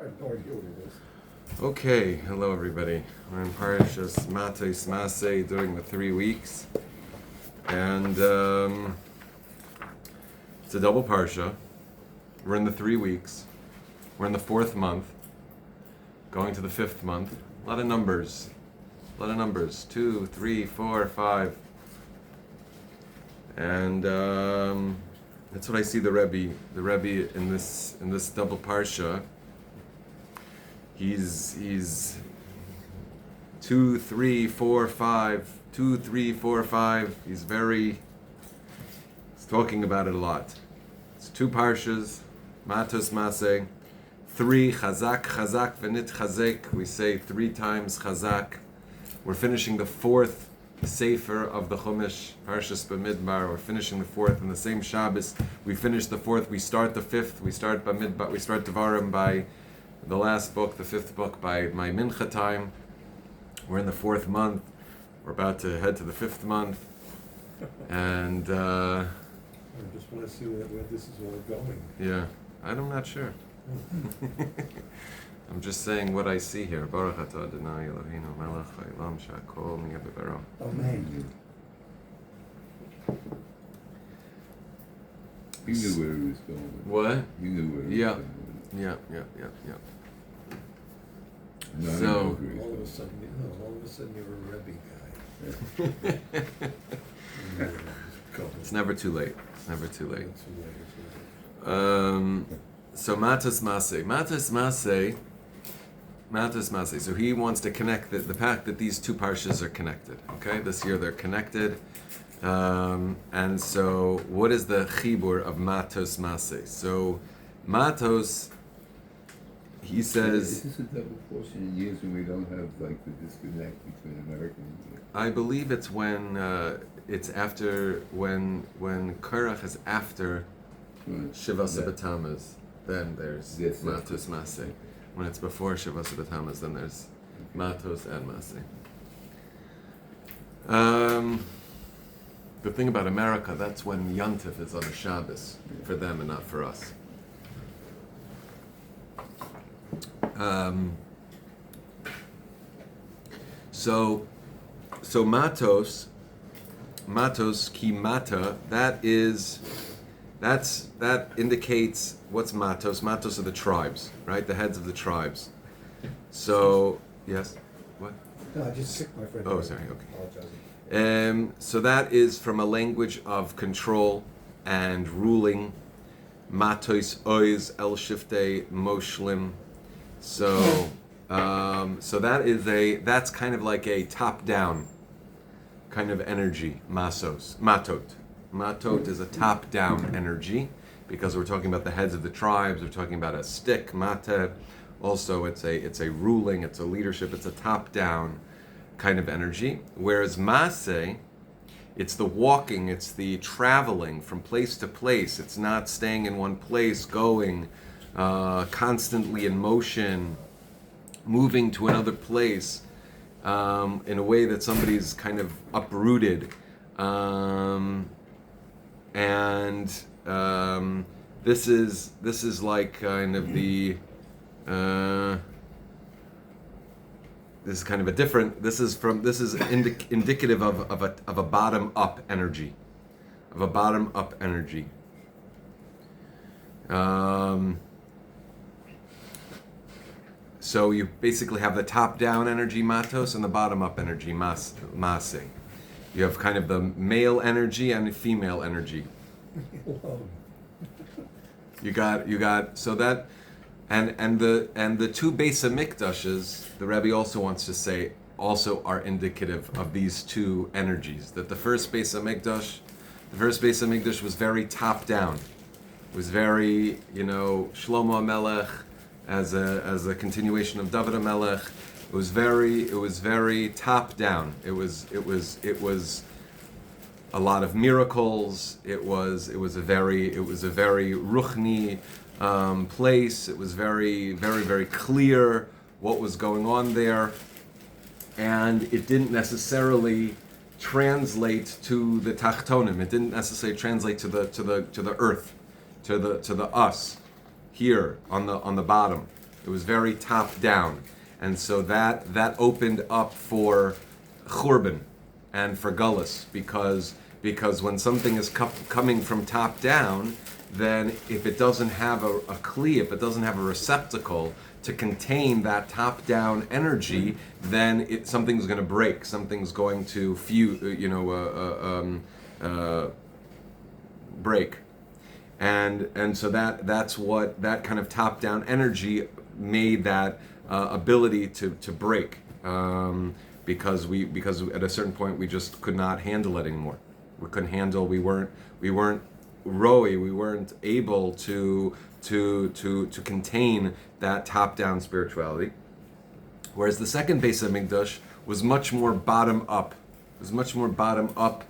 have no idea what it is. Okay, hello everybody. We're in Parshas Matos-Maasei during the 3 weeks. And it's a double Parsha. We're in the 3 weeks. We're in the 4th month. Going to the 5th month. A lot of numbers. 2, 3, 4, 5. And that's what I see the Rebbe in this double Parsha. He's 2, 3, 4, 5. 2, 3, 4, 5. He's talking about it a lot. It's 2 parshas, Matos-Maasei. 3, chazak, v'nit chazek. We say 3 times chazak. We're finishing the 4th Sefer of the Chumash, Parshas Bamidbar. We're finishing the 4th in the same Shabbos. We finish the 4th. We start the 5th. We start Bamidbar. We start Devarim by the last book, the 5th book by my Mincha time. We're in the 4th month. We're about to head to the 5th month. And I just want to see where this is all going. yeah, I'm not sure. I'm just saying what I see here. Baruch atah Adonai Eloheinu melech haolam she'akol nהיה b'dvaro. Amen. You knew where he was going. What? You knew where he Yeah. was going. Yeah. No, I So- didn't know where he was All of a going. sudden you're a Rebbe guy. It's never too late. It's never too late. That's the way it's So Matos-Maasei. So he wants to connect the fact that these 2 parshas are connected. Okay, this year they're connected. And so, what is the chibur of Matos-Maasei? So, Matos, he says, Is this a double portion in years when we don't have like the disconnect between America and India? I believe it's when it's after when Korach is after Right. Shiva Yeah. B'Tammuz, then there's Yes, Matos-Maasei. When it's before Shiva B'Tammuz, then there's Matos and Maasei. The thing about America, that's when Yontif is on a Shabbos for them and not for us. So Matos ki mata, that indicates what's Matos. Matos are the tribes, right? The heads of the tribes. So yes, what? No, I just kicked my friend. Oh, sorry, okay. Apologizing. So that is from a language of control and ruling. Matos ois el shiftei moshlim. So that's kind of like a top-down kind of energy. Matot is a top-down energy because we're talking about the heads of the tribes. We're talking about a stick, mata. Also, it's a ruling, it's a leadership, it's a top-down kind of energy. Whereas Maasei, it's the walking, it's the traveling from place to place. It's not staying in one place, going constantly in motion, moving to another place in a way that somebody's kind of uprooted. This is like kind of the this is kind of a different. This is indicative of a bottom up energy, So you basically have the top down energy Matos and the bottom up energy Maasei. You have kind of the male energy and the female energy. You got so that and the 2 Beis Hamikdashes, the Rebbe also wants to say, also are indicative of these 2 energies. That the first Beis Hamikdash was very top down. It was very, Shlomo HaMelech as a continuation of David HaMelech. It was very top down. It was a lot of miracles. It was a very ruchni place. It was very, very, very clear what was going on there, and it didn't necessarily translate to the tachtonim. It didn't necessarily translate to the earth, to the us here on the bottom. It was very top down, and so that opened up for churban and for gullus, because when something is coming from top down, then if it doesn't have a kli, if it doesn't have a receptacle to contain that top down energy, then something's going to break, something's going to break. And so that's what that kind of top down energy made that ability to break, because at a certain point we just could not handle it anymore. We couldn't handle. We weren't roi. We weren't able to contain that top down spirituality. Whereas the second Beis Hamikdash was much more bottom up. It was much more bottom up.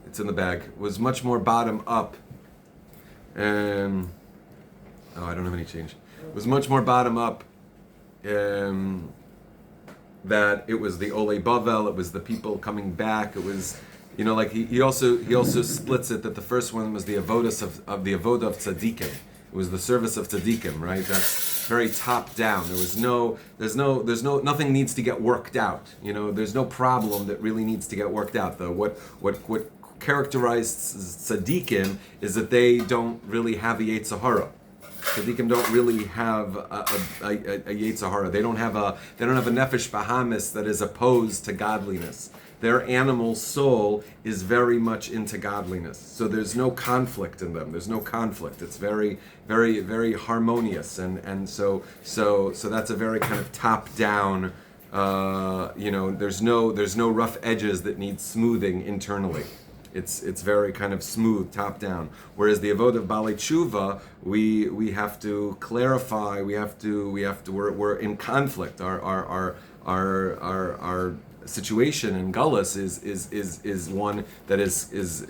It's in the bag. Was much more bottom up. I don't have any change. It was much more bottom up. That it was the Olei Bavel, it was the people coming back. It was, like he also splits it that the first one was the avodas of the avodah of tzaddikim. It was the service of tzaddikim, right? That's very top down. There's nothing needs to get worked out. There's no problem that really needs to get worked out. Though what characterized tzaddikim is that they don't really have a Yetzer Hara. Tzaddikim don't really have a Yetzer Hara. They don't have a nefesh bahamis that is opposed to godliness. Their animal soul is very much into godliness. So there's no conflict in them. There's no conflict. It's very, very, very harmonious, and so that's a very kind of top down. There's no rough edges that need smoothing internally. It's very kind of smooth top down. Whereas the avodah of Balei Tshuva, we have to clarify. We're in conflict. Our situation in Gullus is one that is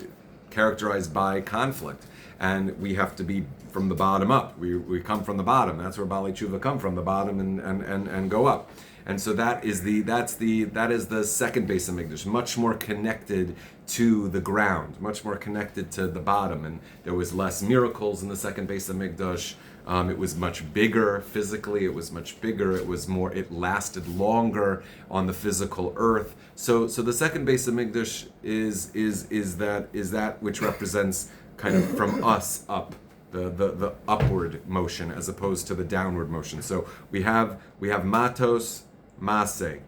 characterized by conflict, and we have to be from the bottom up. We come from the bottom. That's where Balei Tshuva come from, the bottom and go up. And so that is the second Beis Hamikdash, much more connected to the ground, much more connected to the bottom, and there was less miracles in the second Beis Hamikdash. It was much bigger physically. It was much bigger. It was more. It lasted longer on the physical earth. So the second Beis Hamikdash is that which represents kind of from us up. The upward motion as opposed to the downward motion. So we have Matos-Maasei,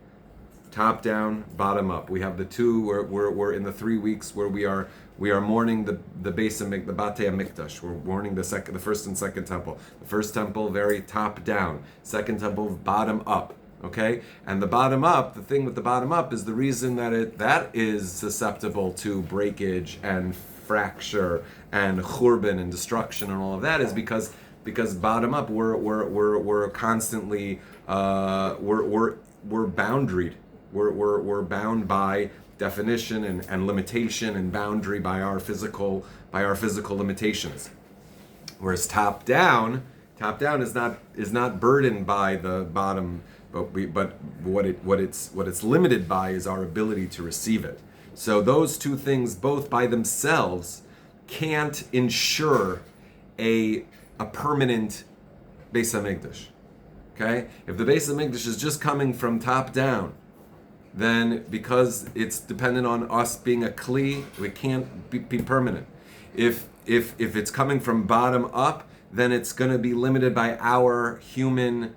top down, bottom up. We have the two. We're in the 3 weeks where we are mourning the Beis Hamikdash, the Batei Hamikdash. We're mourning the first and second temple. The first temple very top down. Second temple bottom up. Okay, and the bottom up. The thing with the bottom up is the reason that is susceptible to breakage and fracture and churban and destruction and all of that is because bottom up we're constantly we're boundaried. We're bound by definition and limitation and boundary by our physical limitations. Whereas top down is not burdened by the bottom, but what it's limited by is our ability to receive it. So those two things, both by themselves, can't ensure a permanent Beis Hamikdash. Okay? If the Beis Hamikdash is just coming from top down, then because it's dependent on us being a kli, we can't be permanent. If it's coming from bottom up, then it's going to be limited by our human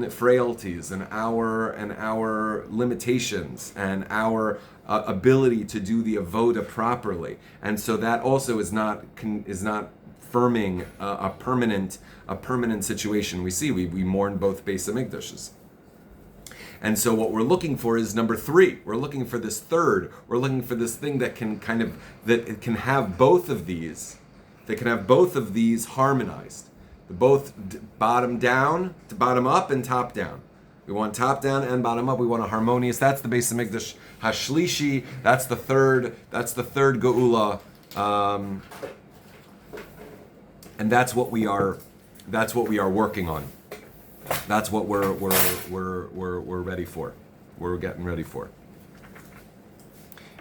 frailties and our limitations and our ability to do the avoda properly, and so that also is not firming a permanent situation. We see we mourn both Beis Hamikdashes, and so what we're looking for is number 3. We're looking for this third. We're looking for this thing that can have both of these. That can have both of these harmonized. Both bottom down to bottom up and top down. We want top down and bottom up. We want a harmonious. That's the Beis Hamikdash Hashlishi. That's the third Geula, and that's what we are working on. That's what we're ready for. We're getting ready for.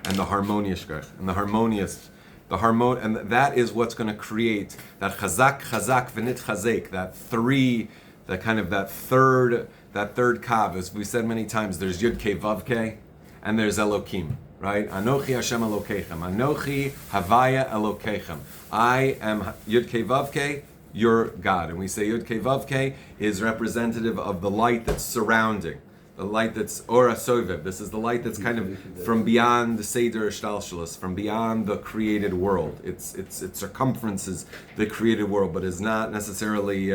And the harmonious and that is what's going to create that chazak, v'nit chazek, that third kav. As we said many times, there's Yud Kei Vav Kei, and there's Elokim, right? Anochi Hashem Elokeichem. Anochi Havaya Elokeichem. I am Yud Kei Vav Kei, your God. And we say Yud Kei Vav Kei is representative of the light that's surrounding. The light that's Ora Sovev. This is the light that's kind of from beyond the Seder Shtalshalos, from beyond the created world. It circumferences the created world, but is not necessarily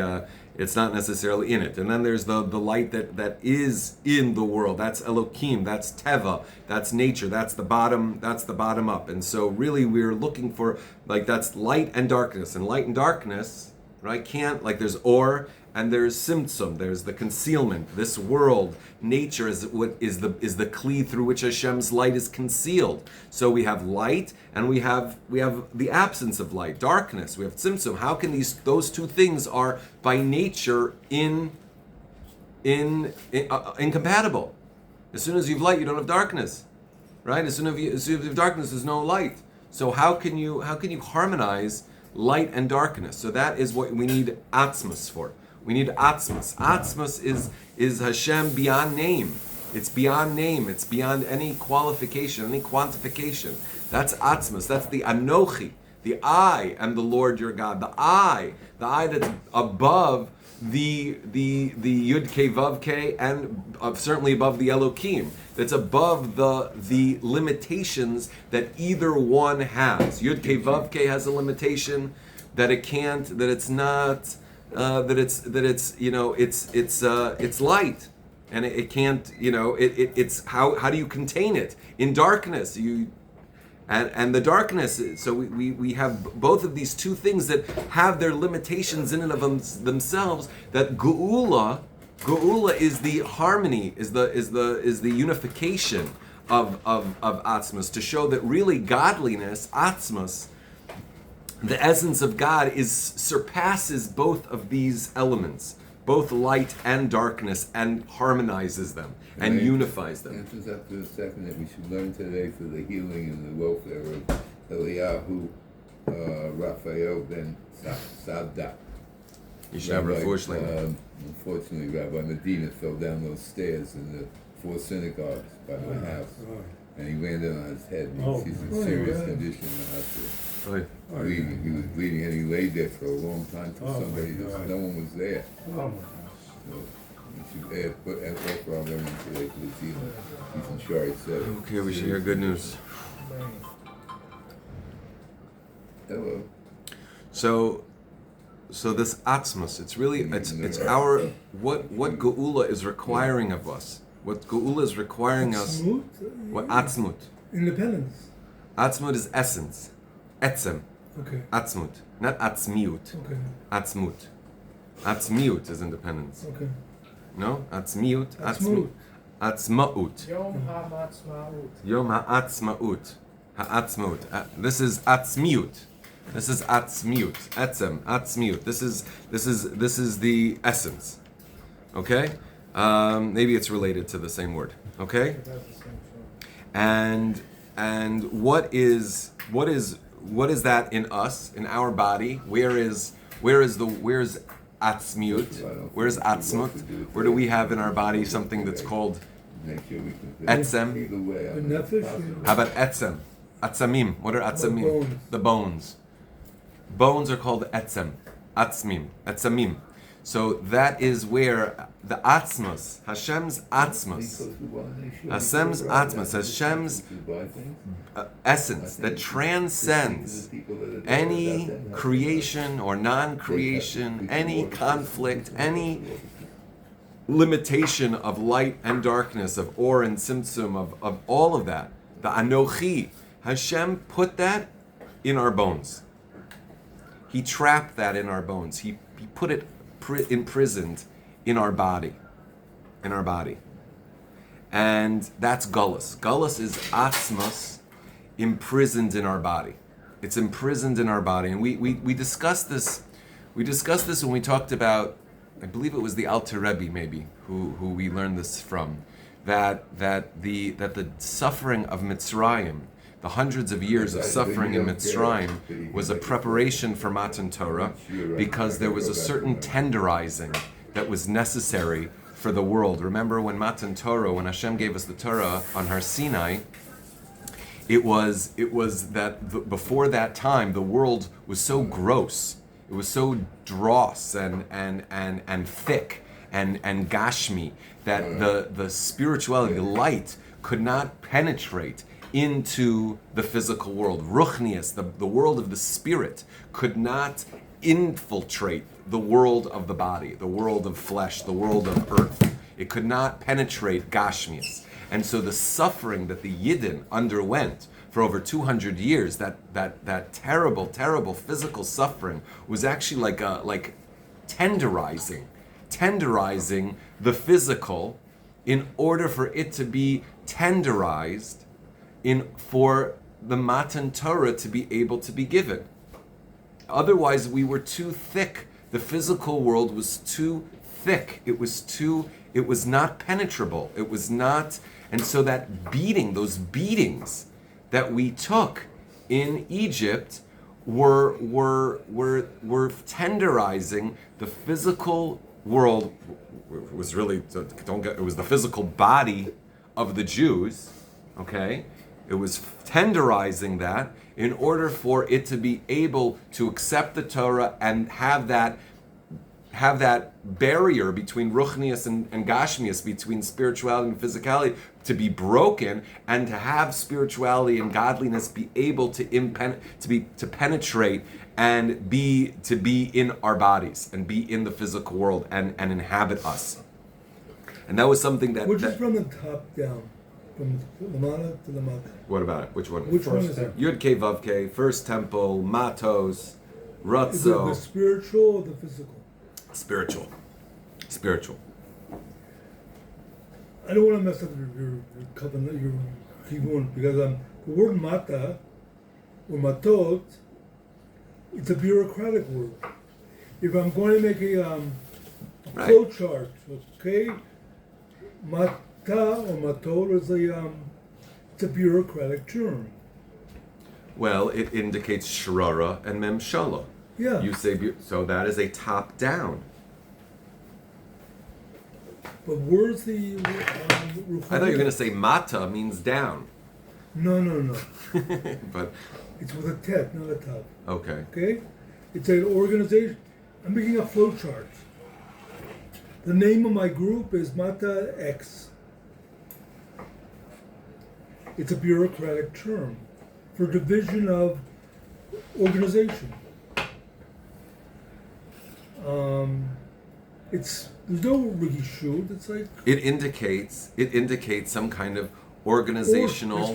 it's not necessarily in it. And then there's the light that is in the world. That's Elokim, that's Teva, that's nature, that's the bottom up. And so really we're looking for, like, that's light and darkness. And light and darkness, right, there's Or and there's Simtsum, there's the concealment. This world, nature is what is the kli through which Hashem's light is concealed. So we have light and we have the absence of light, darkness. We have Simtsum. How can those two things are by nature incompatible? As soon as you have light, you don't have darkness, right? As soon as you have darkness, there's no light. So how can you harmonize light and darkness? So that is what we need atzmus for. We need atzmus. Atzmus is Hashem beyond name. It's beyond name. It's beyond any qualification, any quantification. That's atzmus. That's the anochi. The I am the Lord your God. The I that's above the Yud Kei Vav Kei and certainly above the Elokim. That's above the limitations that either one has. Yud Kei Vav Kei has a limitation that it can't, that it's not. It's light, and it can't, it's how do you contain it in darkness? And the darkness. So we have both of these two things that have their limitations in and of themselves. That geula is the harmony, is the unification of atzmus, to show that really godliness, atzmus, the essence of God surpasses both of these elements, both light and darkness, and harmonizes them and unifies them. Answers up to the second that we should learn today for the healing and the welfare of Eliyahu Raphael ben Sabda. Unfortunately, Rabbi Medina fell down those stairs in the 4 synagogues by my house, and he landed on his head. And he's in serious condition in the hospital. Bleeding. He was bleeding, and he laid there for a long time for somebody. No one was there. Oh my gosh. So we should offer our learning today for this evening. He's in Shari said. Okay, we should hear good news. Hello. So this atzmus, it's our what geula is requiring of us. What geula is requiring us. What atzmut? Independence. Atzmut is essence. Etzem. Okay. Atzmut. Not atzmiut. Okay. Atzmut. Atzmiut is independence. Okay. No? Atzmiut. Atzmut. Atzmaut. Yom HaMatzmaut. Yom ha'atzmaut. Ha'atzmaut. This is atzmiut. This is atzmiut. Etzem. Atzmiut. This is the essence. Okay? Maybe it's related to the same word. Okay? And what is that in us, in our body? Where is atzmiut? Where's atzmut? Where do we have in our body something that's called etzem? How about etzem? Atzamim. What are atzamim? The bones. Bones are called etzem. Atzmim. Etzamim. So that is where the atzmos, Hashem's atzmos, Hashem's essence that transcends any creation or non-creation, any conflict, any limitation of light and darkness, of Or and Simtsum, of all of that. The Anochi, Hashem put that in our bones. He trapped that in our bones. He put it imprisoned in our body, and that's gullus. Gullus is atzmos imprisoned in our body. It's imprisoned in our body, and we discussed this. We discussed this when we talked about, I believe it was the Alter Rebbe maybe who we learned this from, that the suffering of Mitzrayim, the hundreds of years of suffering in Mitzrayim was a preparation for Matan Torah, because there was a certain tenderizing that was necessary for the world. Remember when Matan Torah, when Hashem gave us the Torah on Har Sinai, it was that before that time the world was so gross, it was so dross and thick and gashmi that the spirituality, the light, could not penetrate into the physical world. Ruchnius, the world of the spirit, could not infiltrate the world of the body, the world of flesh, the world of earth. It could not penetrate Gashmius. And so the suffering that the Yidden underwent for over 200 years, that terrible, terrible physical suffering, was actually like tenderizing the physical in order for it to be tenderized for the Matan Torah to be able to be given. Otherwise, we were too thick. The physical world was too thick. It was not penetrable. It was not, and so those beatings that we took in Egypt were tenderizing the physical world. It was really, it was the physical body of the Jews, okay? It was tenderizing that in order for it to be able to accept the Torah and have that barrier between Ruchnius and Gashmius, between spirituality and physicality, to be broken, and to have spirituality and godliness be able to penetrate and be in our bodies and be in the physical world and inhabit us. And that was something that... Which is from the top down, from the Lamana to the Mata. What about it? Which one? Which one is it? Yud Kei Vav Kei, First Temple, Matos, Ratzo. Is it the spiritual or the physical? Spiritual. I don't want to mess up your covenant, your kibun, because the word Mata or Matot, it's a bureaucratic word. If I'm going to make a flow chart, okay, Mata or Matot is it's a bureaucratic term. Well, it indicates Shrara and Memshala. Yeah. You say, so that is a top down. But where's the... I thought you were going to say Mata means down. No. But it's with a tet, not a top. Okay. Okay? It's an organization. I'm making a flow chart. The name of my group is Mata X. It's a bureaucratic term for division of organization. There's no reshut. It's like it indicates some kind of organizational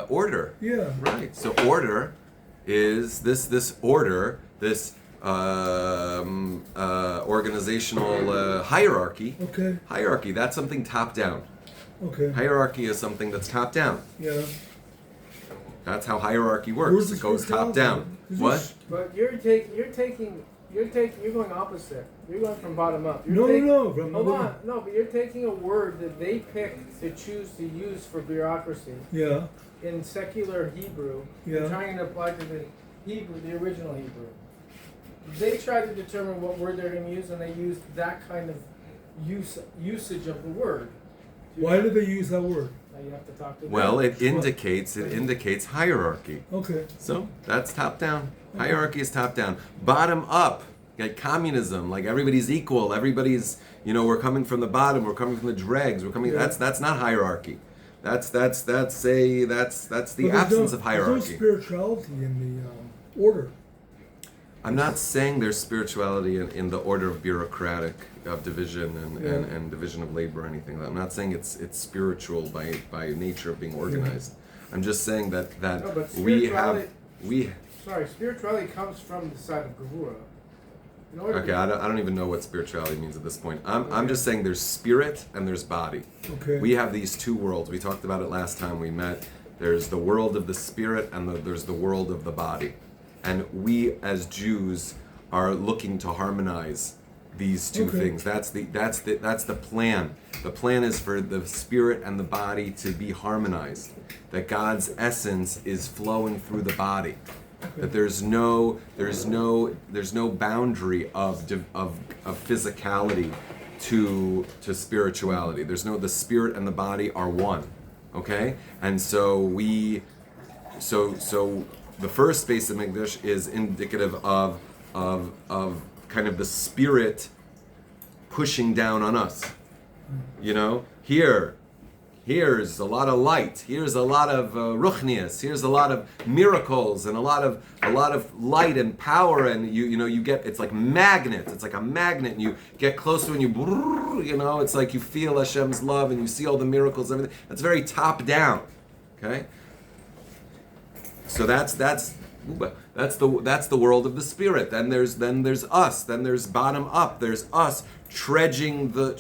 order. Yeah. Right. So order is this order, this organizational hierarchy. Okay. Hierarchy, that's something top down. Okay. Hierarchy is something that's top down. Yeah. That's how hierarchy works. It goes top down. What? But you're going opposite. You're going from bottom up. No. Hold on. No, but you're taking a word that they picked to choose to use for bureaucracy. Yeah. In secular Hebrew. Yeah. And trying to apply to the Hebrew, the original Hebrew. They tried to determine what word they're going to use, and they used that kind of usage of the word. Why did they use that word? Now you have to talk to them. Well, it indicates hierarchy. Okay. So that's top down. Hierarchy is top down. Bottom up, like communism, like everybody's equal. Everybody's, we're coming from the bottom. We're coming from the dregs. We're coming. Yeah. That's not hierarchy. That's the absence of hierarchy. There's no spirituality in the order. I'm not saying there's spirituality in the order of bureaucratic, of division and division of labor or anything. I'm not saying it's spiritual by nature of being organized. I'm just saying that spirituality comes from the side of Gevura. Okay, I don't even know what spirituality means at this point. I'm just saying there's spirit and there's body. Okay. We have these two worlds. We talked about it last time we met. There's the world of the spirit and there's the world of the body. And we as Jews are looking to harmonize these two things. That's the plan. The plan is for the spirit and the body to be harmonized. That God's essence is flowing through the body. That there's no boundary of physicality to spirituality. The spirit and the body are one. Okay? And so the first Beis Hamikdash is indicative of kind of the spirit pushing down on us. You know, here's a lot of light. Here's a lot of ruchnias. Here's a lot of miracles and a lot of light and power. And you get, it's like magnets. It's like a magnet, and you get closer and it's like you feel Hashem's love and you see all the miracles and everything. That's very top down. Okay. So that's the world of the spirit. Then there's us. Then there's bottom up. There's us trudging, the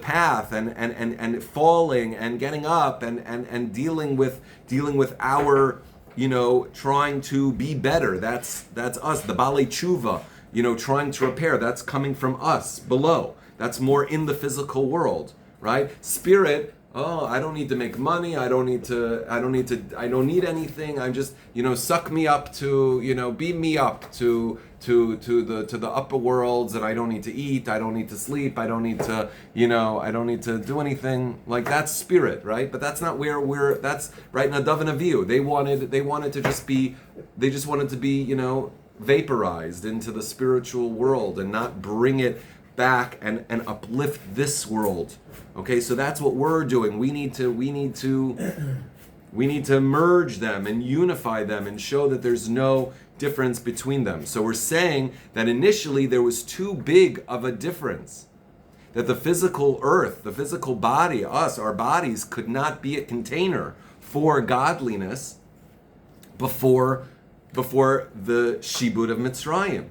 path and falling and getting up and dealing with our trying to be better. That's us. The Balei Tshuva, trying to repair. That's coming from us below. That's more in the physical world, right? Spirit. Oh, I don't need to make money. I don't need anything. I'm just, suck me up to, beam me up to the upper worlds, and I don't need to eat. I don't need to sleep. I don't need to, I don't need to do anything. Like, that's spirit, right? But that's not where that's right. Nadav and Avihu, they wanted to just be, vaporized into the spiritual world and not bring it back and uplift this world. Okay, so that's what we're doing. We need to merge them and unify them and show that there's no difference between them. So we're saying that initially there was too big of a difference. That the physical earth, the physical body, our bodies could not be a container for godliness before the Shibud of Mitzrayim.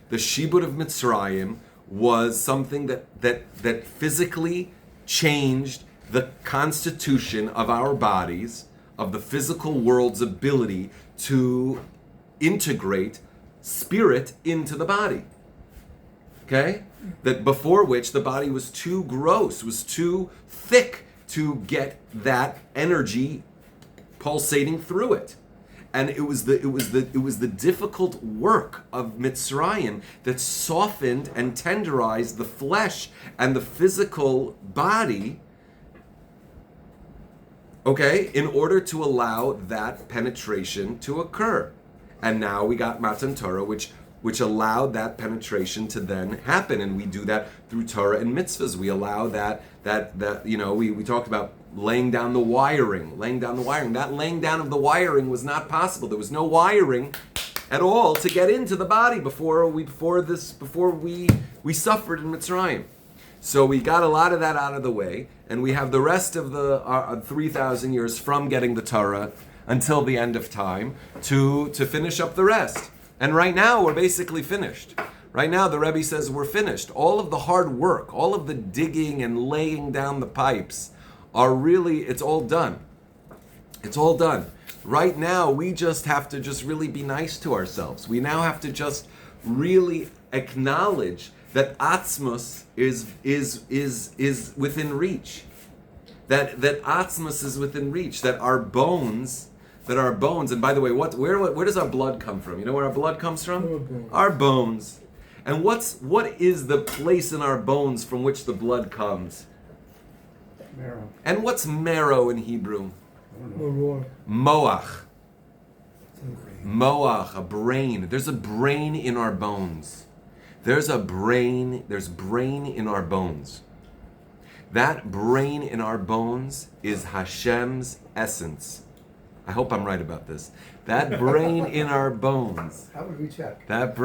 The Shibud of Mitzrayim was something that physically changed the constitution of our bodies, of the physical world's ability to integrate spirit into the body. Okay? That before which the body was too gross, was too thick to get that energy pulsating through it. And it was the difficult work of Mitzrayim that softened and tenderized the flesh and the physical body, okay, in order to allow that penetration to occur. And now we got Matan Torah, which allowed that penetration to then happen, and we do that through Torah and mitzvahs. We allow that we talked about laying down the wiring. That laying down of the wiring was not possible. There was no wiring at all to get into the body before we suffered in Mitzrayim. So we got a lot of that out of the way, and we have the rest of the 3,000 years from getting the Torah until the end of time to finish up the rest. And right now we're basically finished. Right now the Rebbe says we're finished. All of the hard work, all of the digging and laying down the pipes it's all done. It's all done. Right now we just have to just really be nice to ourselves. We now have to just really acknowledge that Atzmos is within reach. That Atzmos is within reach. That our bones, and by the way, where does our blood come from? You know where our blood comes from? Our bones. And what is the place in our bones from which the blood comes? Marrow. And what's marrow in Hebrew? Moach. Moach, a brain. There's a brain in our bones. There's brain in our bones. That brain in our bones is Hashem's essence. I hope I'm right about this. That brain in our bones. How would we check? That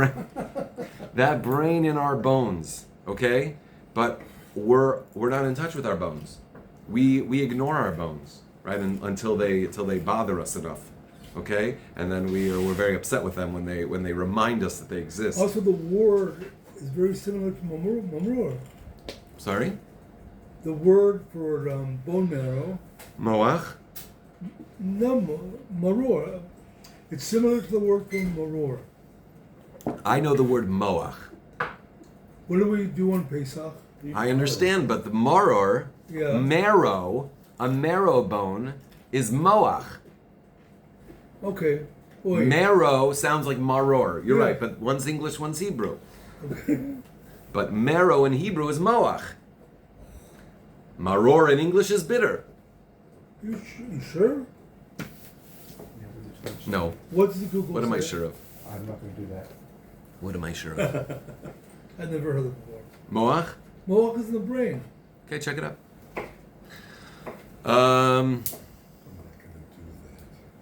brain in our bones, okay? But we're not in touch with our bones. We ignore our bones, right? Until they bother us enough, okay? And then we're very upset with them when they remind us that they exist. Also, the word is very similar to mamrur. Sorry? The word for bone marrow. Moach? No, maror. It's similar to the word for maror. I know the word moach. What do we do on Pesach? I understand, but the maror, Yeah. marrow, a marrow bone, is moach. Okay. Wait. Marrow sounds like maror. You're Yeah. right, but one's English, one's Hebrew. But marrow in Hebrew is moach. Maror in English is bitter. You sure? No. What's the Google What am I say? sure of? I'm not gonna do that. What am I sure of? I've never heard of it before. Moach? Moach is in the brain. Okay, check it out. I'm not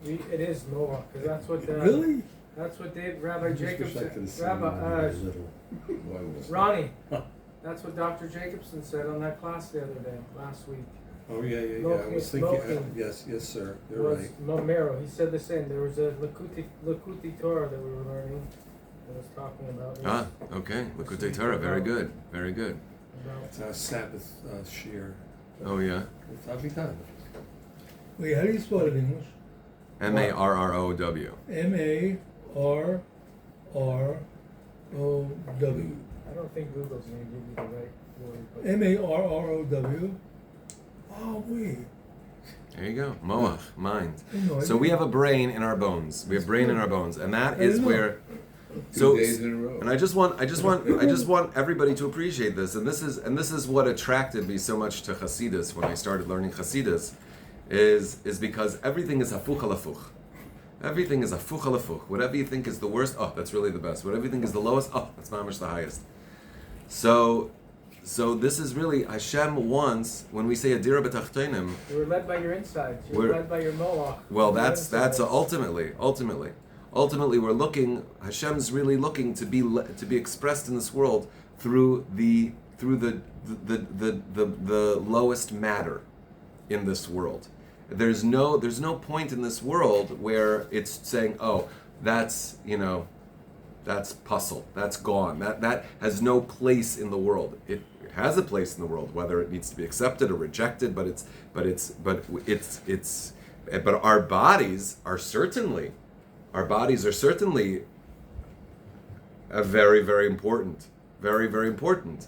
gonna do It is Noah, because that's what Really? that's what Rabbi that. Jacobson, I could've seen Rabbi it when I was little. Why was Ronnie. That's what Dr. Jacobson said on that class the other day, last week. Oh, yeah, I Milking- was thinking, milking yes, sir, you're Was right. Momero. He said the same. There was a Lakuti Torah that we were learning that was talking about. It was Okay. Likutei Torah. Very good. Very good. about It's our Sabbath shear. Oh, yeah. I'll be done. Wait, how do you spell it in English? Marrow. M-A-R-R-O-W. I don't think Google's going to give you the right word. But M-A-R-R-O-W. Oh, wait. There you go. Moach, mind. I had no So we idea. have a brain in our bones. We have brain in our bones, and that I is didn't know. where. 2 So, days in a row. and I just want everybody to appreciate this, and this is what attracted me so much to Hasidus when I started learning Hasidus, is because everything is hafuch halafuch. Everything is hafuch halafuch. Whatever you think is the worst, oh, that's really the best. Whatever you think is the lowest, oh, that's mamash the highest. So this is really Hashem wants, when we say adira b'tachtonim. you were led by your insides. You were We're- led by your Moach. Well, Your that's insides. ultimately we're looking. Hashem's really looking to be expressed in this world through the lowest matter in this world. There's no point in this world where it's saying, oh, that's puzzle, that's gone, that has no place in the world. It has a place in the world, whether it needs to be accepted or rejected, but our bodies are certainly a very, very important, very, very important.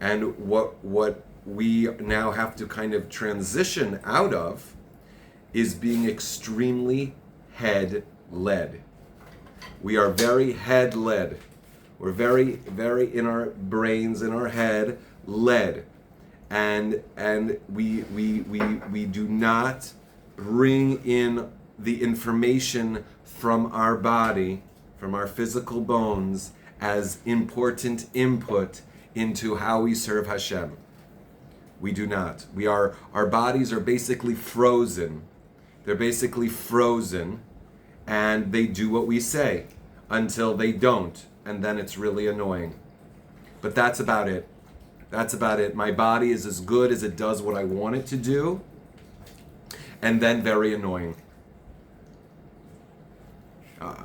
And what we now have to kind of transition out of is being extremely head-led. We are very head-led. We're very, very in our brains, in our head, led. And we do not bring in the information from our body, from our physical bones, as important input into how we serve Hashem. We do not. Our bodies are basically frozen. They're basically frozen, and they do what we say until they don't, and then it's really annoying. But that's about it. That's about it. My body is as good as it does what I want it to do, and then very annoying.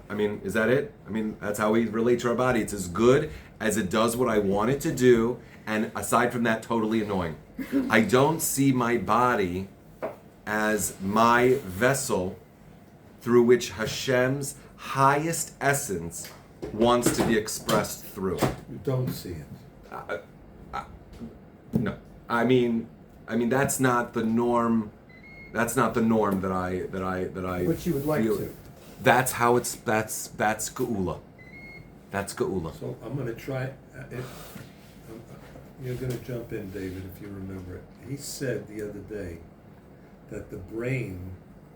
Is that it? That's how we relate to our body. It's as good as it does what I want it to do, and aside from that, totally annoying. I don't see my body as my vessel through which Hashem's highest essence wants to be expressed through. You don't see it. No, that's not the norm. That's not the norm that I. Which you would like feel. to. That's how it's. That's geula. That's geula. So I'm gonna try, you're gonna jump in, David, if you remember it. He said the other day that the brain,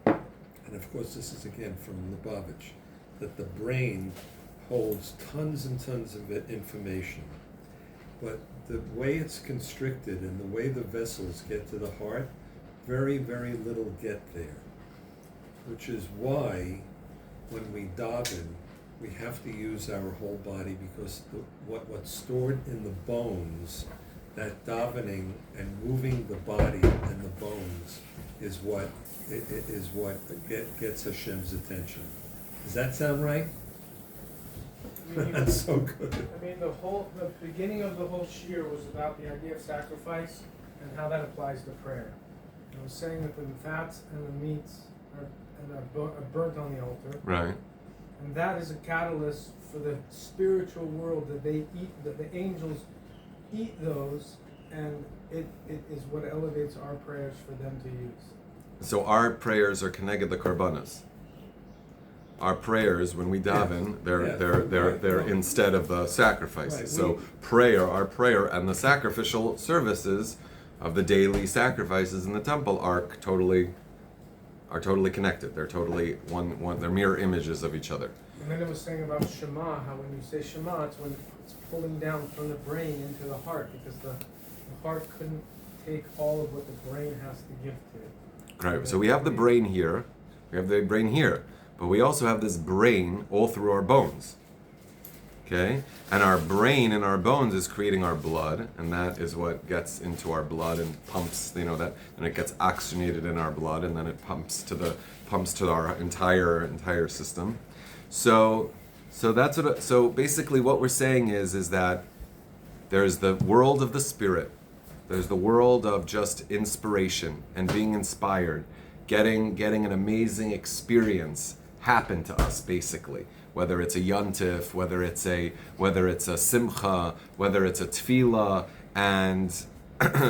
and of course this is again from Lubavitch, that the brain holds tons and tons of information, but the way it's constricted and the way the vessels get to the heart, very, very little get there. Which is why when we daven, we have to use our whole body, because what's stored in the bones, that davening and moving the body and the bones is what gets Hashem's attention. Does that sound right? That's so good. The beginning of the whole shir was about the idea of sacrifice and how that applies to prayer. I was saying that the fats and the meats are burnt on the altar. Right. And that is a catalyst for the spiritual world that they eat, that the angels eat those, and it is what elevates our prayers for them to use. So our prayers are connected the korbanos. Our prayers, when we daven, they're instead of the sacrifices. Right. So our prayer, and the sacrificial services of the daily sacrifices in the temple are totally connected. They're totally one. They're mirror images of each other. And then it was saying about Shema, how when you say Shema, it's when it's pulling down from the brain into the heart, because the heart couldn't take all of what the brain has to give to it. Right. So we have the brain here. But we also have this brain all through our bones. Okay? And our brain and our bones is creating our blood, and that is what gets into our blood and pumps, that, and it gets oxygenated in our blood, and then it pumps to our entire system. So that's what. So basically, what we're saying is that there's the world of the spirit, there's the world of just inspiration and being inspired, getting an amazing experience happen to us, basically. Whether it's a yontif, whether it's a simcha, whether it's a tefillah, and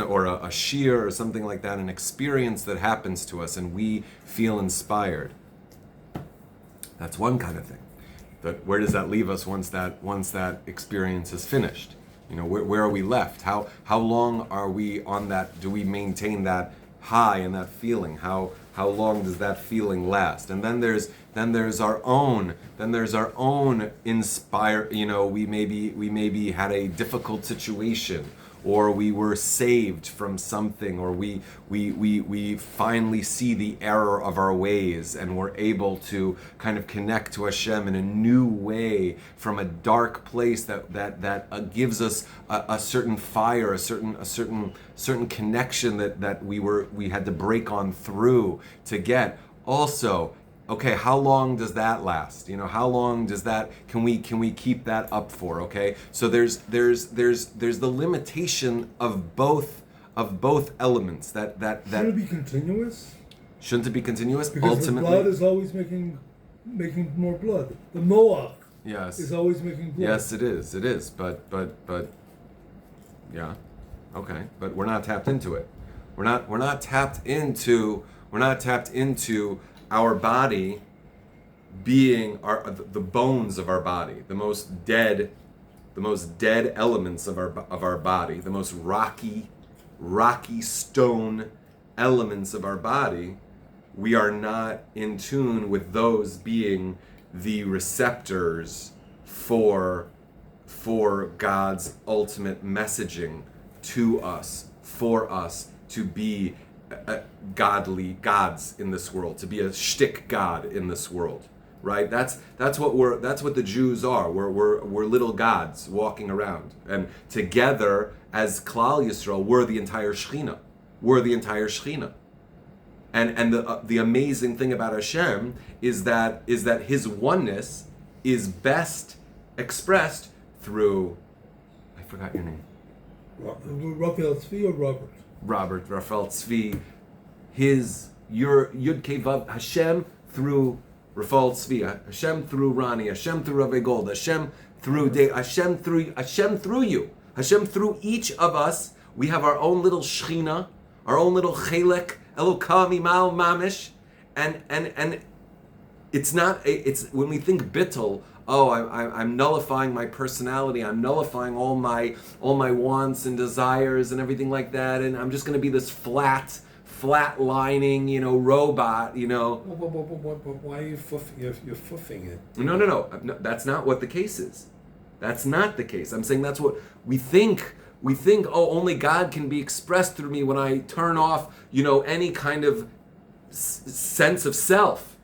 or a shir or something like that, an experience that happens to us and we feel inspired. That's one kind of thing. But where does that leave us once that experience is finished? Where are we left? How long are we on that? Do we maintain that high and that feeling? How long does that feeling last? And then there's our own inspire. We maybe had a difficult situation, or we were saved from something, or we finally see the error of our ways, and we're able to kind of connect to Hashem in a new way from a dark place that gives us a certain fire, a certain connection that we had to break on through to get. Also, okay, how long does that last? How long does that? Can we keep that up for? Okay, so there's the limitation of both elements. That Shouldn't it be continuous? Shouldn't it be continuous? Because Ultimately, the blood is always making more blood. The Moach is always making blood. Yes, it is. But yeah, okay. But we're not tapped into it. We're not tapped into our body being the bones of our body, the most dead elements of our body, the most rocky stone elements of our body. We are not in tune with those being the receptors for God's ultimate messaging to us, for us to be godly gods in this world, to be a shtick god in this world, right? That's what the Jews are. We're little gods walking around, and together as Klal Yisrael, we're the entire Shechina. And the amazing thing about Hashem is that His oneness is best expressed through, I forgot your name. Raphael Tzvi or Robert? Raphael Tzvi, your Yud Kei Vav, Hashem through Raphael Tzvi, Hashem through Rani, Hashem through Rav Gold, Hashem through Dave, Hashem through you, Hashem through each of us. We have our own little Shechina, our own little Chelek, Elokam Imal Mamish, and it's not. It's when we think bittul. Oh, I'm nullifying my personality. I'm nullifying all my wants and desires and everything like that, and I'm just going to be this flat-lining, robot, Why are you you're foofing it? No. That's not what the case is. That's not the case. I'm saying that's what we think. We think, only God can be expressed through me when I turn off, any kind of sense of self.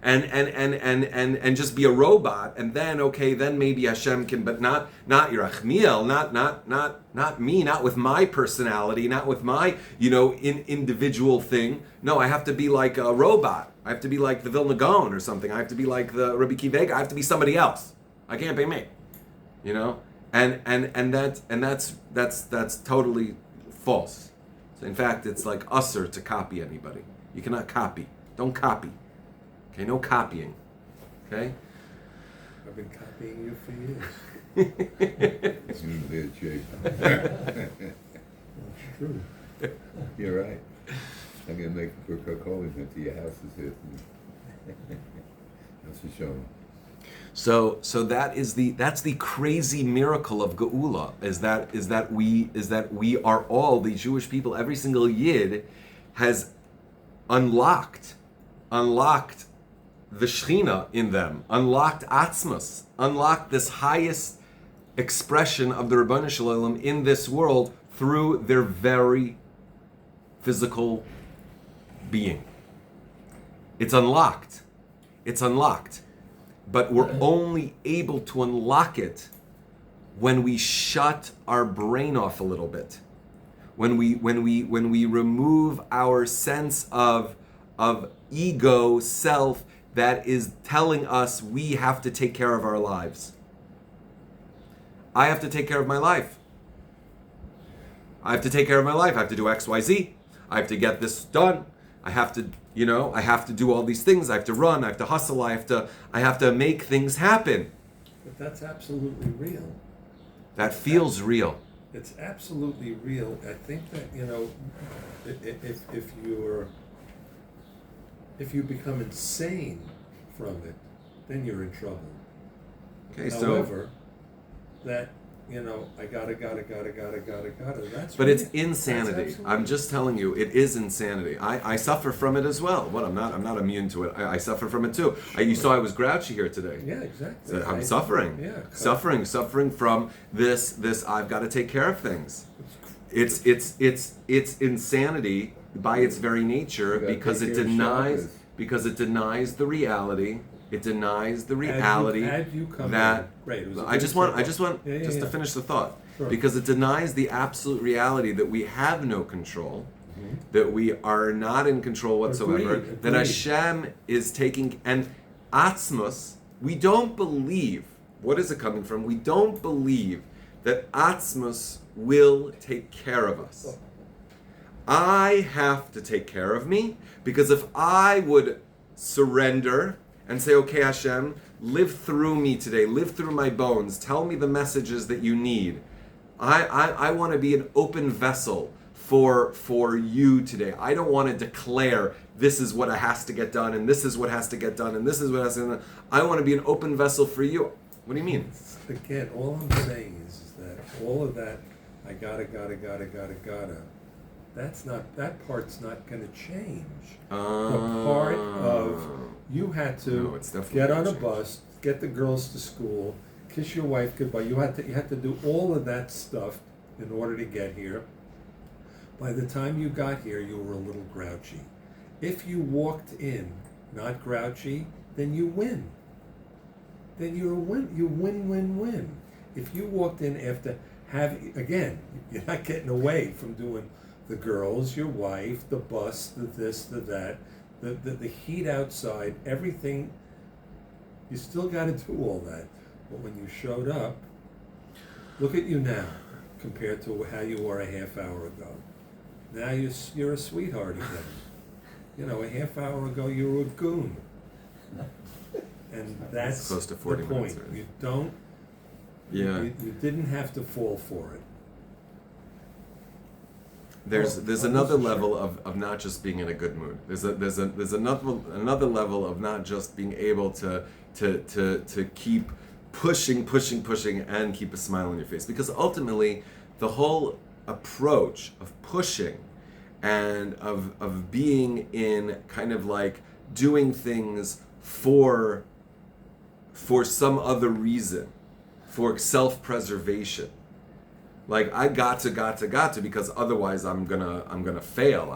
And just be a robot, and then maybe Hashem can, but not Yerachmiel, not me, not with my personality, not with my individual thing. No, I have to be like a robot. I have to be like the Vilna Gaon or something. I have to be like the Rabbi Kivega. I have to be somebody else. I can't be me. And that's totally false. So in fact, it's like usser to copy anybody. You cannot copy. Don't copy. Okay, no copying. Okay? I've been copying you for years. It's in bad shape. That's true. You're right. I'm gonna make a Coca-Cola into your houses here. That's for sure. So that's the crazy miracle of Geula, is that we are all, the Jewish people, every single Yid has unlocked the Shechina in them, unlocked Atzmos, unlocked this highest expression of the Rebbeinu Shalom in this world through their very physical being. It's unlocked. But we're only able to unlock it when we shut our brain off a little bit. When we remove our sense of ego, self, that is telling us we have to take care of our lives. I have to take care of my life. I have to take care of my life. I have to do X, Y, Z. I have to get this done. I have to do all these things. I have to run. I have to hustle. I have to make things happen. But that's absolutely real. That feels real. It's absolutely real. I think that, if you become insane from it, then you're in trouble. Okay, However, that, I gotta. That's but really, it's insanity. I'm just telling you, it is insanity. I suffer from it as well. What? I'm not immune to it. I suffer from it too. You saw I was grouchy here today. Yeah, exactly. So I'm suffering. Yeah, suffering from this. I've got to take care of things. It's insanity by its very nature because it denies the reality. It denies the reality that I just want to finish the thought. Sure. Because it denies the absolute reality that we have no control, that we are not in control whatsoever, Agreed. that Hashem is taking, and Atzmos, we don't believe, what is it coming from? We don't believe that Atzmos will take care of us. I have to take care of me, because if I would surrender and say, okay, Hashem, live through me today, live through my bones, tell me the messages that you need. I want to be an open vessel for you today. I don't want to declare this is what has to get done, and this is what has to get done, and this is what has to get done. I want to be an open vessel for you. What do you mean? Again, all I'm saying is that all of that, I gotta, that part's not going to change. The part of you had to get on a bus, get the girls to school, kiss your wife goodbye. You had to do all of that stuff in order to get here. By the time you got here, you were a little grouchy. If you walked in not grouchy, then you win. Then you win. If you walked in after again, you're not getting away from doing the girls, your wife, the bus, the this, the that, the heat outside, everything. You still got to do all that. But when you showed up, look at you now compared to how you were a half hour ago. Now you're a sweetheart again. A half hour ago you were a goon. And that's close to 40 the point. minutes, right? You don't. Yeah. You didn't have to fall for it. There's another level of not just being in a good mood. There's another level of not just being able to keep pushing and keep a smile on your face. Because ultimately, the whole approach of pushing and of being in kind of like doing things for some other reason, for self-preservation. Like I got to because otherwise I'm gonna fail.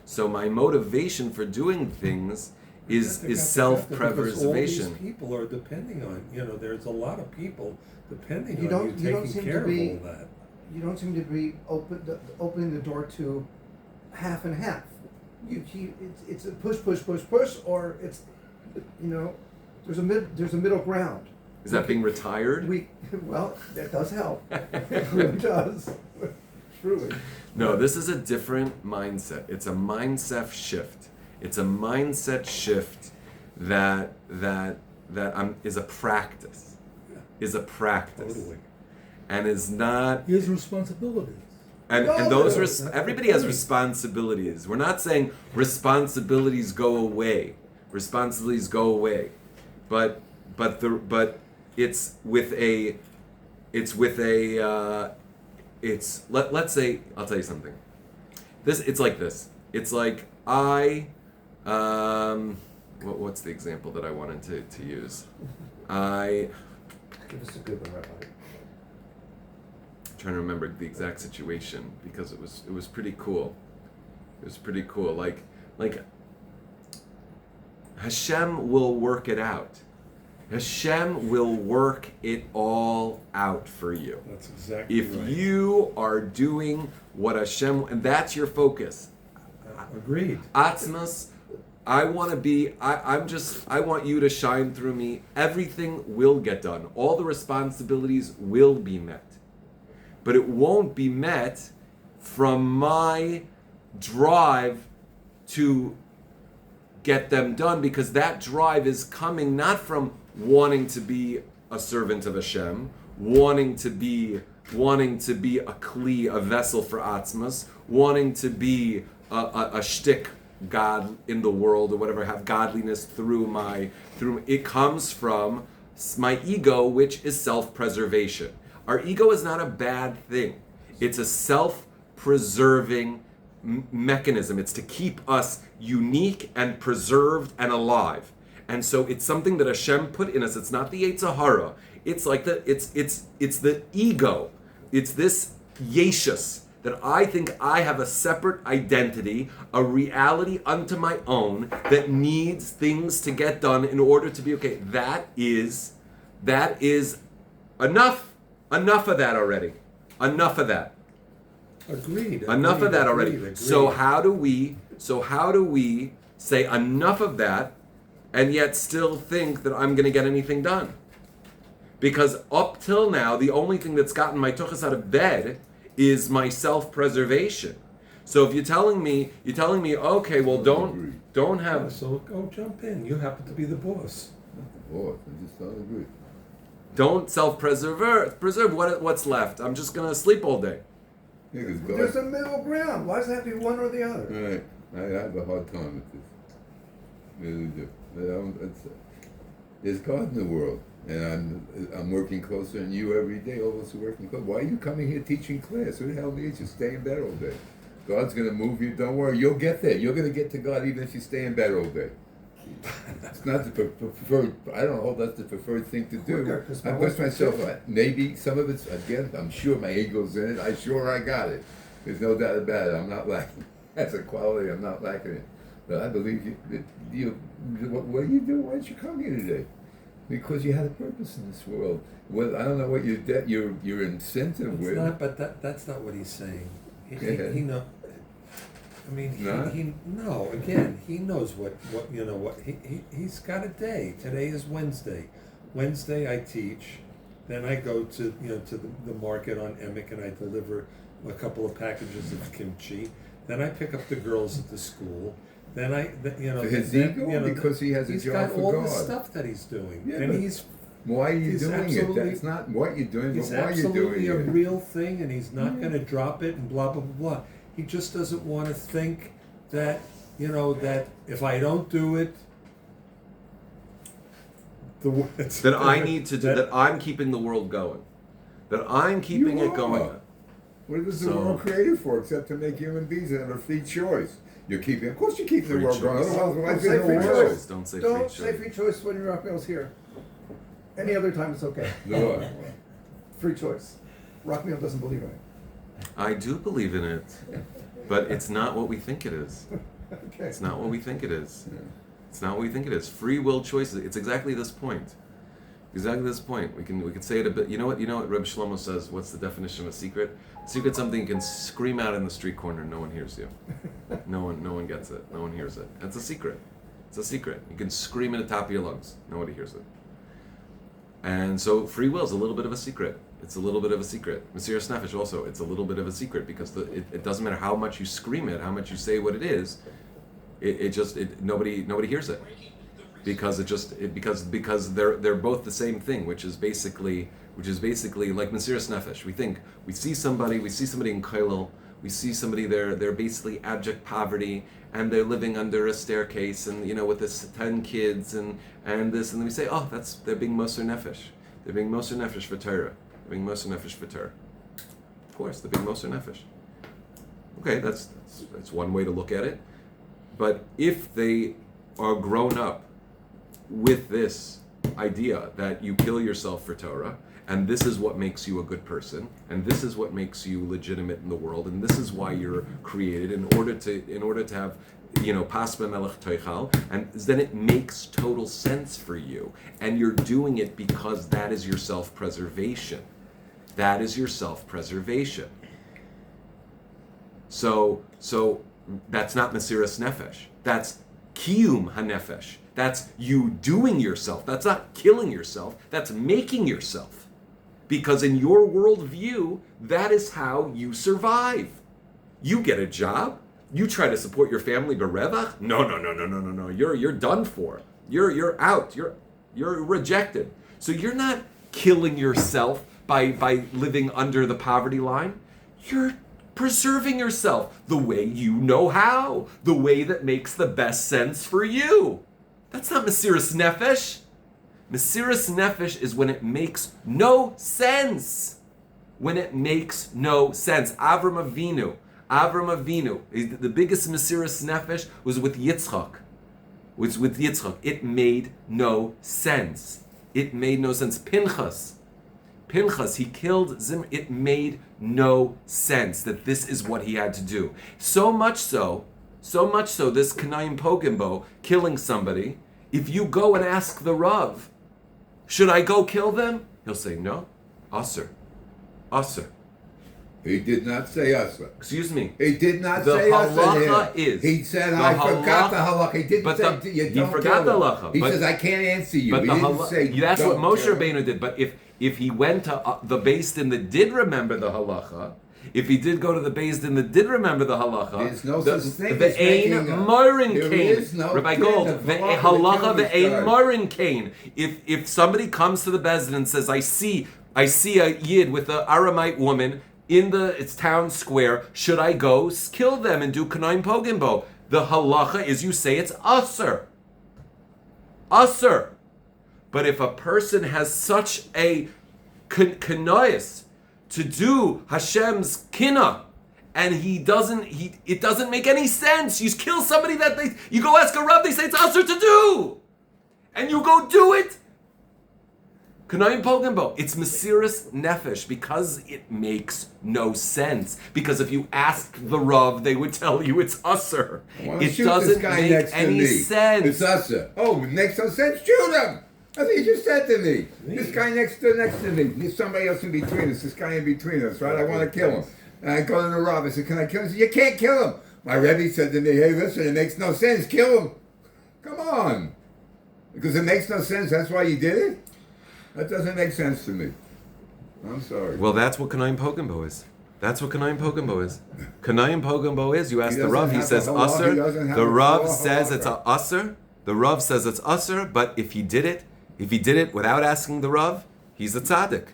So my motivation for doing things is self-preservation. Because all these people are depending on, there's a lot of people depending on you taking care of all that. You don't seem to be opening the door to half and half. It's a push, or it's, there's a middle ground. Is that being retired? Well, that does help. It really does. Truly. No, this is a different mindset. It's a mindset shift. It's a mindset shift that is a practice, is a practice, Totally. and is not. He has responsibilities. And everybody has responsibilities. We're not saying responsibilities go away. Responsibilities go away, but it's with a let's say, I'll tell you something. It's like this. It's like what's the example that I wanted to use? Give us a good one, Rabbi. Trying to remember the exact situation because it was pretty cool. It was pretty cool. Like Hashem will work it out. Hashem will work it all out for you. That's exactly if right. you are doing what Hashem, and that's your focus. Agreed. Atzmas, I want you to shine through me. Everything will get done. All the responsibilities will be met. But it won't be met from my drive to get them done, because that drive is coming not from wanting to be a servant of Hashem, wanting to be a kli, a vessel for atzmas, wanting to be a shtick God in the world or whatever, have godliness through it comes from my ego, which is self-preservation. Our ego is not a bad thing. It's a self-preserving mechanism. It's to keep us unique and preserved and alive. And so it's something that Hashem put in us. It's not the Yetzer Hara. It's like it's the ego. It's this yeshus that I think I have a separate identity, a reality unto my own that needs things to get done in order to be okay. That is enough. Enough of that already. Enough of that. Agreed. Enough of that already. Agreed. So how do we say enough of that and yet still think that I'm going to get anything done? Because up till now, the only thing that's gotten my tuchas out of bed is my self-preservation. So if you're telling me, okay, well, don't have. So go jump in. You happen to be the boss. Not the boss. I just don't agree. Don't preserve what's left. I'm just gonna sleep all day. Yeah, 'cause There's a middle ground. Why does it have to be one or the other? Right. I have a hard time with this. Really do. There's God in the world, and I'm working closer than you every day. All of us are working closer. Why are you coming here teaching class? Who the hell needs you? Stay in bed all day. God's going to move you. Don't worry. You'll get there. You're going to get to God even if you stay in bed all day. It's not the preferred. I don't know. That's the preferred thing to do. I push myself. Maybe some of it's again. I'm sure my ego's in it. I got it. There's no doubt about it. I'm not lacking. That's a quality. I'm not lacking it. But I believe you. What do you do? Why did you come here today? Because you had a purpose in this world. Well, I don't know what your incentive with. Not, but that's not what he's saying. He know. I mean, he knows what he's got a day. Today is Wednesday. Wednesday I teach, then I go to the market on Emek and I deliver a couple of packages of kimchi. Then I pick up the girls at the school. Then his ego, because he has a job for God. He's got all the stuff that he's doing, yeah, and why are you doing it? That's not what you're doing, but why are you doing it? It's absolutely a real thing, and he's not going to drop it and blah blah blah blah. He just doesn't want to think that that if I don't do it, that I need to do that I'm keeping the world going, that I'm keeping it going. What is the world created for except to make human beings that have a free choice? Of course you're keeping the world going. Otherwise, Don't say free choice. Don't say free choice when your rock meal's here. Any other time it's okay. No. Free choice. Rock meal doesn't believe in it. I do believe in it, but it's not what we think it is. Okay. It's not what we think it is. Yeah. It's not what we think it is. Free will choices. It's exactly this point. Exactly this point. We can say it a bit. You know what Reb Shlomo says? What's the definition of a secret? Secret's something you can scream out in the street corner and no one hears you. No one gets it. No one hears it. That's a secret. It's a secret. You can scream at the top of your lungs. Nobody hears it. And so free will is a little bit of a secret. It's a little bit of a secret. Mesiras Nefesh also, it's a little bit of a secret because it doesn't matter how much you scream it, how much you say what it is, nobody hears it. because because they're both the same thing, which is basically like Mesiras Nefesh. We see somebody in Koilel, we see somebody they're basically abject poverty, and they're living under a staircase, and with this 10 kids and this, and then we say, oh, they're being Moser Nefesh. They're being Moser Nefesh for Torah. They're being Moser Nefesh for Torah. Of course, they're being Moser Nefesh. Okay, that's one way to look at it. But if they are grown up with this idea that you kill yourself for Torah, and this is what makes you a good person, and this is what makes you legitimate in the world, and this is why you're created in order to have pasma melech toichal, and then it makes total sense for you, and you're doing it because that is your self-preservation. That is your self-preservation. So that's not Mesiras Nefesh. That's Kiyum HaNefesh. That's you doing yourself. That's not killing yourself. That's making yourself. Because in your worldview, that is how you survive. You get a job. You try to support your family berevach. No. You're done for. You're out. You're rejected. So you're not killing yourself by living under the poverty line. You're preserving yourself the way you know how, the way that makes the best sense for you. That's not Mesiras Nefesh. Mesiras Nefesh is when it makes no sense. When it makes no sense. Avram Avinu, the biggest Mesiras Nefesh was with Yitzchak. It made no sense. Pinchas, he killed Zimri. It made no sense that this is what he had to do. So much so, this Kanayim Pogimbo, killing somebody, if you go and ask the Rav, should I go kill them? He'll say, no, Asr. He did not say Asr. Excuse me. He did not the say Asr. The halacha is. He said, I forgot the halacha. He didn't say, you don't forgot the kill halacha. He says, I can't answer you. But he didn't say, that's what Moshe kill Rabbeinu did. But if he went to the Beis Din that did remember the halacha, if he did go to the Beis Din that did remember the halacha, there's no such thing the as Ein making Morin there Kain. is no Rabbi kid Gold, of the halacha halacha to the kill Ein this Morin Kain. If somebody comes to the Beis Din and says, I see a Yid with an Aramite woman in its town square, should I go kill them and do Kanayim Pogimbo? The halacha is you say it's Asr. But if a person has such a kanois to do Hashem's kina, and it doesn't make any sense. You kill somebody you go ask a Rav, they say it's Asr to do, and you go do it. Kanayim Pogimbo, it's Mesiras Nefesh because it makes no sense. Because if you ask the Rav, they would tell you it's Asr. It doesn't make any sense. It's Asr. Oh, it makes no sense. Shoot him. That's what you just said to me. This guy next to me. There's somebody else in between us. This guy in between us, right? I want to kill him. And I go to the Rav. I said, can I kill him? He said, you can't kill him. My Rebbe said to me, hey, listen, it makes no sense. Kill him. Come on. Because it makes no sense. That's why you did it? That doesn't make sense to me. I'm sorry. Well, that's what Kanayim Pogimbo is. Kanayim Pogimbo is, you ask the Rav, he says Asr. The Rav says it's a Asr. The Rav says it's Asr, but if he did it without asking the Rav, he's a tzaddik.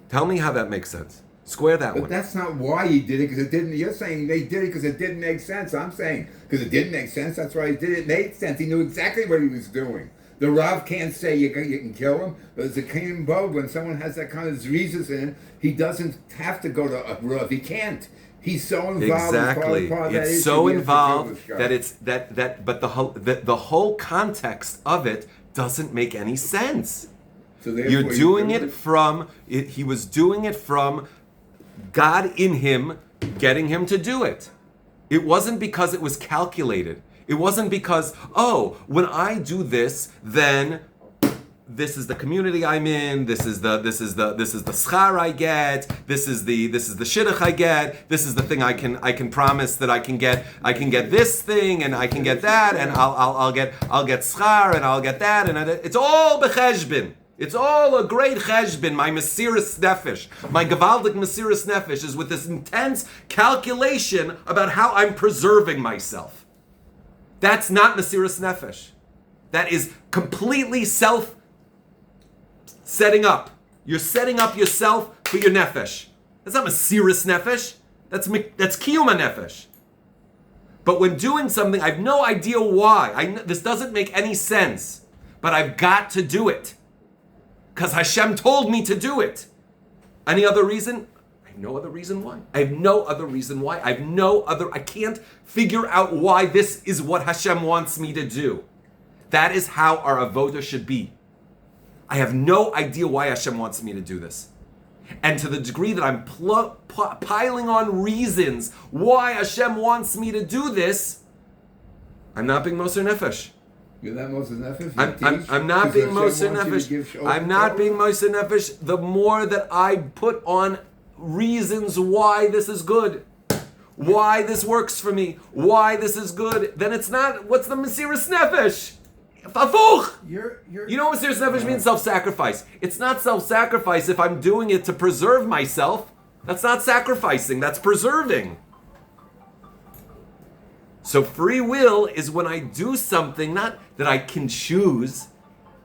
Tell me how that makes sense. Square that one. But that's not why he did it, because it didn't. You're saying they did it because it didn't make sense. I'm saying because it didn't make sense. That's why he did it. It made sense. He knew exactly what he was doing. The Rav can't say you can kill him, but it's a Kain Bo. When someone has that kind of zrizas in him, he doesn't have to go to a Rav. He can't. He's so involved. Exactly. It's so involved that it's that. But the whole context of it doesn't make any sense. So you're doing it from. He was doing it from God in him, getting him to do it. It wasn't because it was calculated. It wasn't because, when I do this, then this is the community I'm in. This is the schar I get. This is the shidduch I get. This is the thing I can promise that I can get. I can get this thing and I can get that, and I'll get schar and I'll get that, and it's all becheshbin. It's all a great cheshbin. My Mesiras Nefesh, my Gavaldik Mesiras Nefesh is with this intense calculation about how I'm preserving myself. That's not Mesiras Nefesh. that is completely self-setting up. You're setting up yourself for your nefesh. That's not Mesiris nefesh. That's Kiyuma nefesh. But when doing something, I have no idea why. This doesn't make any sense. But I've got to do it. Because Hashem told me to do it. Any other reason? I have no other reason why. I can't figure out why this is what Hashem wants me to do. That is how our avodah should be. I have no idea why Hashem wants me to do this. And to the degree that I'm piling on reasons why Hashem wants me to do this, I'm not being Moser Nefesh. You're not Moser Nefesh? I'm not being Moser Nefesh. I'm not being Moser Nefesh. The more that I put on reasons why this is good, why this works for me, why this is good, then it's not, what's the Mesiris Nefesh? Fafuch! You know what Mesiris Nefesh means? Self-sacrifice. It's not self-sacrifice if I'm doing it to preserve myself. That's not sacrificing, that's preserving. So free will is when I do something, not that I can choose,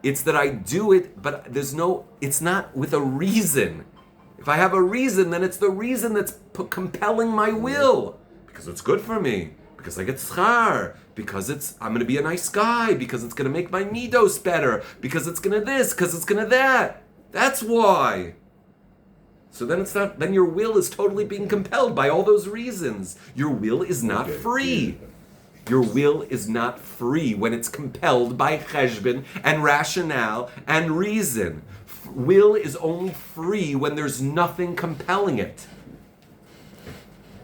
it's that I do it, but it's not with a reason. If I have a reason, then it's the reason that's compelling my will. Because it's good for me. Because I get schar, because I'm going to be a nice guy, because it's going to make my midos better, because it's going to this, because it's going to that. That's why. So then then your will is totally being compelled by all those reasons. Your will is not free. Your will is not free when it's compelled by cheshbon and rationale and reason. Will is only free when there's nothing compelling it.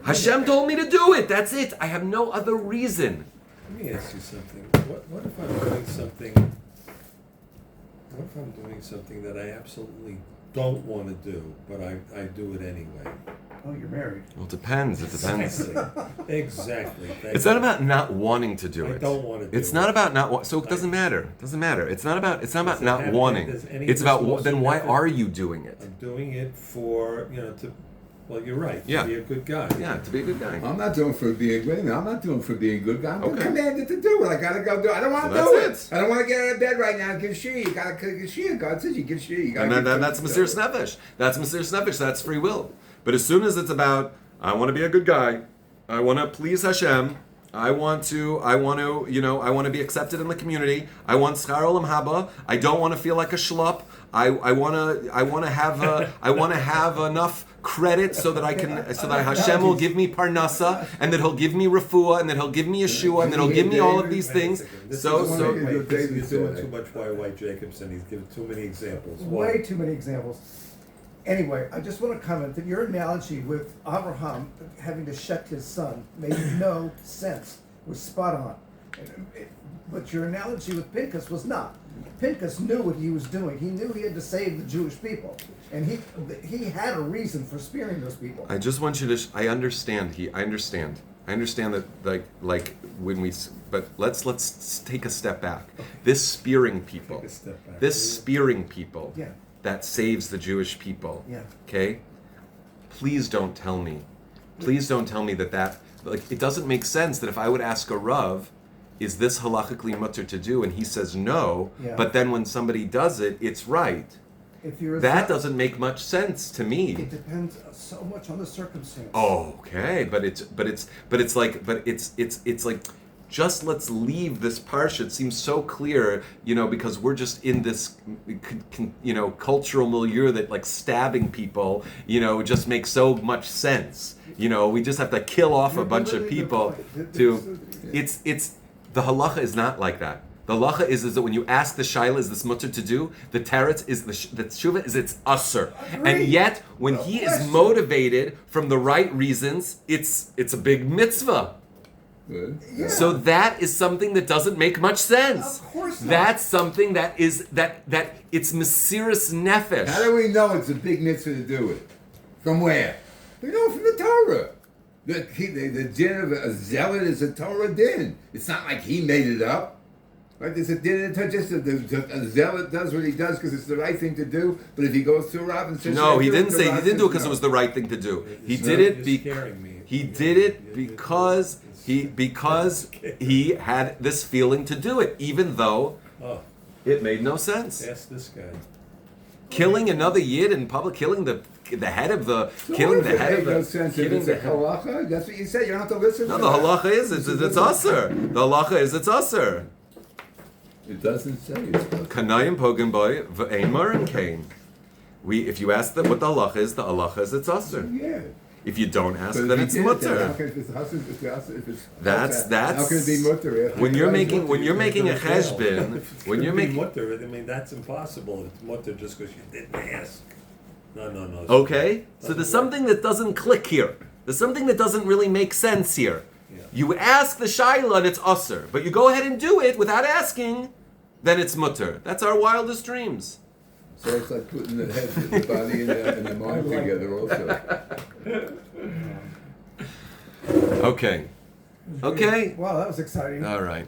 Hashem told me to do it. That's it. I have no other reason. Let me ask you something. What if I'm doing something that I absolutely don't want to do, but I do it anyway? Oh, you're married. Well, it depends. Exactly. It's not about not wanting to do it. I don't want to do it. It's not about not. So it doesn't matter. It doesn't matter. It's not about not wanting. It's about then why are you doing it? I'm doing it for well, you're right. Yeah. To be a good guy. Yeah, to be a good guy. I'm not doing for being good. I'm not doing for being a good guy. I'm Okay. commanded to do it. I gotta go do it. I don't want to So do it. that's it. I don't want to get out of bed right now and give shir. You gotta give shir. God says you give shir. You And that's Mesiris Nefesh. That's Mesiris Nefesh. That's free will. But as soon as it's about, I want to be a good guy, I want to please Hashem, I want to be accepted in the community. I want schar olam haba. I don't want to feel like a schlup. I want to have enough credit so that Hashem will give me parnasa, and that He'll give me refuah, and that He'll give me Yeshua, and that He'll give me all of these things. He's doing too much Y.Y. Jacobson. He's giving too many examples. Way too many examples. Anyway, I just want to comment that your analogy with Abraham having to shet his son made no sense. It was spot on. But your analogy with Pinchas was not. Pinchas knew what he was doing. He knew he had to save the Jewish people. And he had a reason for sparing those people. I just want you to. I understand. I understand that. Like when we. But let's take a step back. Okay. This spearing people. Yeah. That saves the Jewish people. Yeah. Okay. Please don't tell me that it doesn't make sense that if I would ask a Rav, is this halachically mutter to do, and he says no, but then when somebody does it, it's right. That doesn't make much sense to me. It depends so much on the circumstance. Okay, but it's like just let's leave this parsha. It seems so clear, because we're just in this, cultural milieu that like stabbing people, just makes so much sense. We just have to kill off a bunch of people it's the halacha is not like that. The halacha is that when you ask the shaila, is this mutter to do? The teretz is the tshuva is it's usher. And yet, when he is motivated from the right reasons, it's a big mitzvah. Yeah. So that is something that doesn't make much sense. Of course not. That's something that is that it's Mesiris Nefesh. How do we know it's a big mitzvah to do it? From where? We know from the Torah. The din of a zealot is a Torah din. It's not like he made it up. Right? There's a din in the Torah. Just a zealot does what he does because it's the right thing to do. But if he goes to a Rav and says, no, he didn't say he didn't do it because it was the right thing to do. He did it because he had this feeling to do it, even though Oh, It made no sense. ask this guy. Killing another yid in public, killing the head of the, killing the head of the, no sense if killing it's the a head. halacha. That's what you said. You don't have to listen. No, to the that. halacha is it's usher. The halacha is it's usher. It doesn't say it's usher. Kanayim pogim boy v'ein marim kain. If you ask them what the halacha is it's usher. Yeah. If you don't ask, But then if it's you did it, then how mutter. can- if it's usher, if it's That's how can it be mutter? when you're making Mutter, a it's gonna fail. cheshbon, If it's when gonna you're be making mutter, I mean, that's impossible. It's mutter just because you didn't ask. No. okay, so Doesn't there's work. something that doesn't click here. There's something that doesn't really make sense here. Yeah. You ask the shaila and it's usher, but you go ahead and do it without asking, then it's mutter. That's our wildest dreams. So it's like putting the head, the body, and the mind together also. Okay. Okay. Wow, that was exciting. All right.